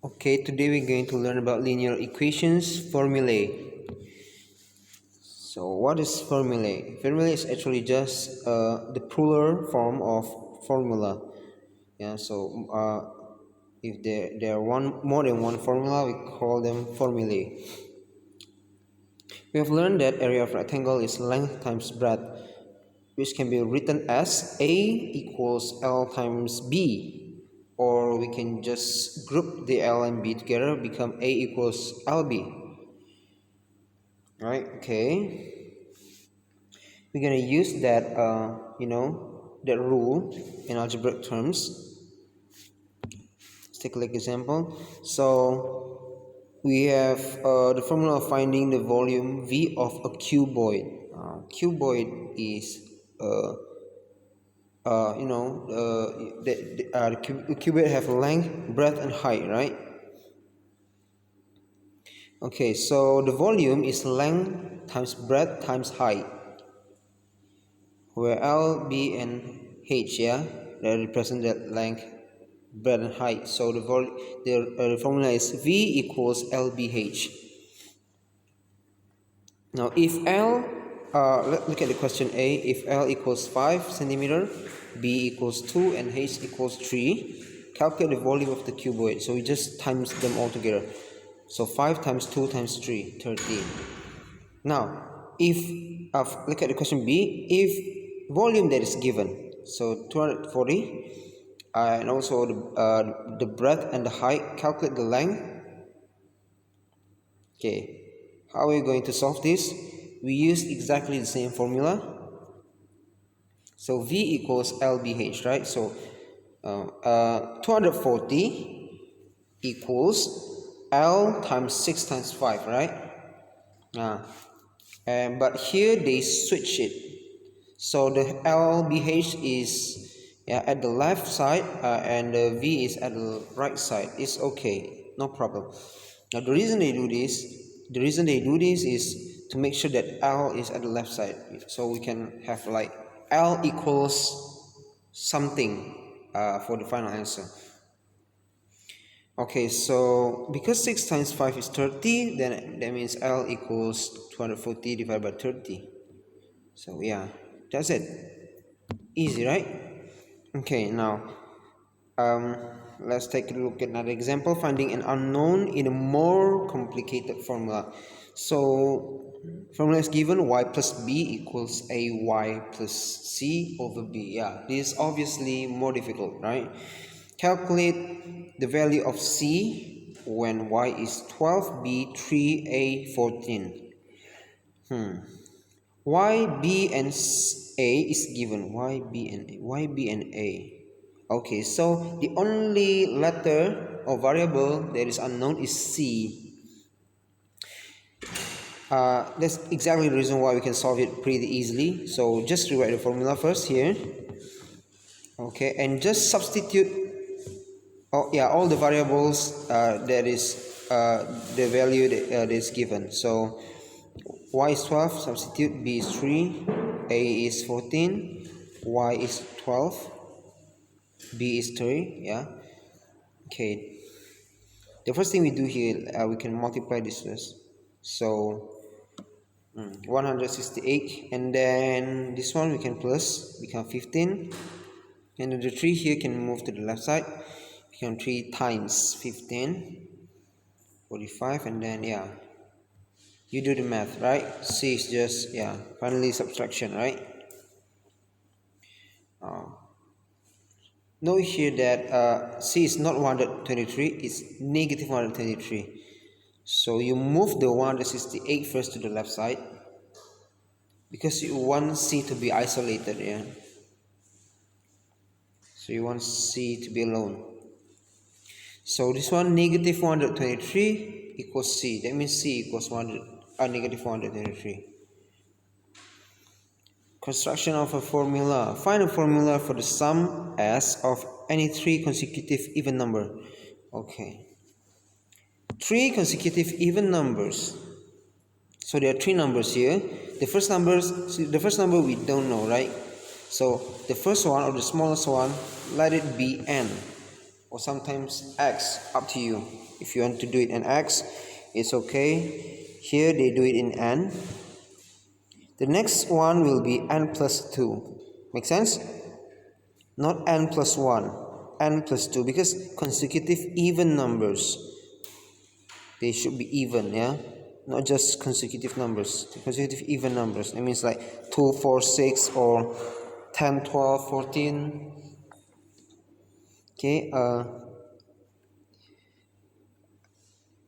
Okay, today we're going to learn about linear equations, formulae. So what is formulae? Formulae is actually just the plural form of formula. Yeah, so if there are more than one formula, we call them formulae. We have learned that area of rectangle is length times breadth, which can be written as A equals L times B, or we can just group the L and B together, become A equals LB. Right? Okay, we're gonna use that that rule in algebraic terms. Let's take a look example. So we have the formula of finding the volume V of a cuboid. Cuboid is uh, the cuboid have length, breadth, and height, right? Okay, so the volume is length times breadth times height, where L, B, and H, yeah, that represent that length, breadth, and height. So the formula is V equals LBH. Now, if L, look at the question A. If L equals 5 centimeter, B equals 2, and H equals 3, calculate the volume of the cuboid. So we just times them all together. So 5 times 2 times 3, 13. Now, if look at the question B. If volume that is given, so 240, and also the breadth and the height, calculate the length. Okay, how are we going to solve this? We use exactly the same formula. So V equals LBH, right? So 240 equals L times 6 times 5, right? But here they switch it. So the LBH is at the left side and the V is at the right side. It's okay, no problem. Now the reason they do this is to make sure that L is at the left side. So we can have like L equals something for the final answer. Okay, so because 6 times 5 is 30, then that means L equals 240 divided by 30. So yeah, that's it. Easy, right? Okay, now let's take a look at another example, finding an unknown in a more complicated formula. So formula is given y plus b equals ay plus c over b. Yeah, this is obviously more difficult, right? Calculate the value of c when y is 12, b 3, a 14. Y, B, and A is given. Y, B, and A. Y, B, and A. Okay, so the only letter or variable that is unknown is C. That's exactly the reason why we can solve it pretty easily. So just rewrite the formula first here. Okay, and just substitute all the variables that is the value that is given. So y is 12, substitute, b is 3, a is 14, y is 12, b is 3, yeah. Okay, the first thing we do here, we can multiply this first. So 168, and then this one we can plus, become 15, and then the 3 here can move to the left side, become 3 times 15, 45, and then yeah, you do the math, right? C is just finally subtraction, right? Note here that C is not 123, it's negative 123. So you move the 168 first to the left side because you want C to be isolated, yeah. So you want C to be alone. So this one, negative 123 equals C. That means C equals negative 123. Construction of a formula. Find a formula for the sum S of any 3 consecutive even number. Okay. 3 consecutive even numbers. So there are 3 numbers here. The first number we don't know, right? So the first one, or the smallest one, let it be n. or sometimes x, up to you. If you want to do it in x, it's okay. Here they do it in n. The next one will be n plus 2. Make sense? Not n plus 1, n plus 2, because consecutive even numbers, they should be even, yeah, not just consecutive numbers. Consecutive even numbers, it means like 2 4 6 or 10 12 14. Okay,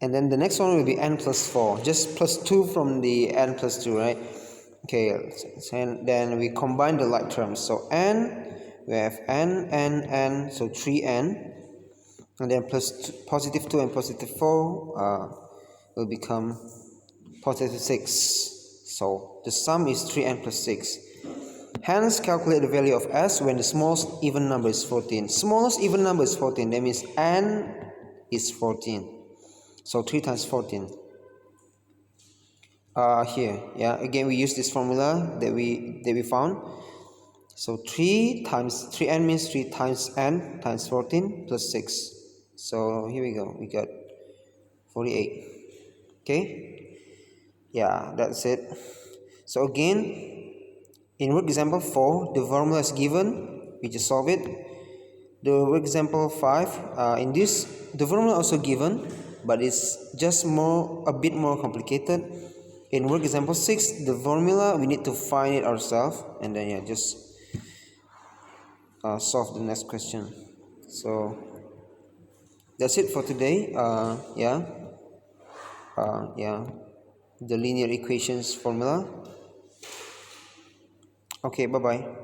and then the next one will be n plus 4, just plus 2 from the n plus 2, right? Okay, and then we combine the like terms. So n, we have n, so 3n, and then plus positive 2 and positive 4 will become positive 6. So the sum is 3n plus 6. Hence, calculate the value of s when the smallest even number is 14. Smallest even number is 14. That means n is 14. So 3 times 14. Here, yeah. Again, we use this formula that we found. So 3 times 3n means 3 times n times 14 plus 6. So here we go. We got 48. Okay. Yeah, that's it. So again, in work example 4, the formula is given. We just solve it. The work example 5, in this, the formula also given, but it's just a bit more complicated. In work example 6, the formula, we need to find it ourselves, and then yeah, just solve the next question. So that's it for today. Yeah, the linear equations formula. Okay, bye bye.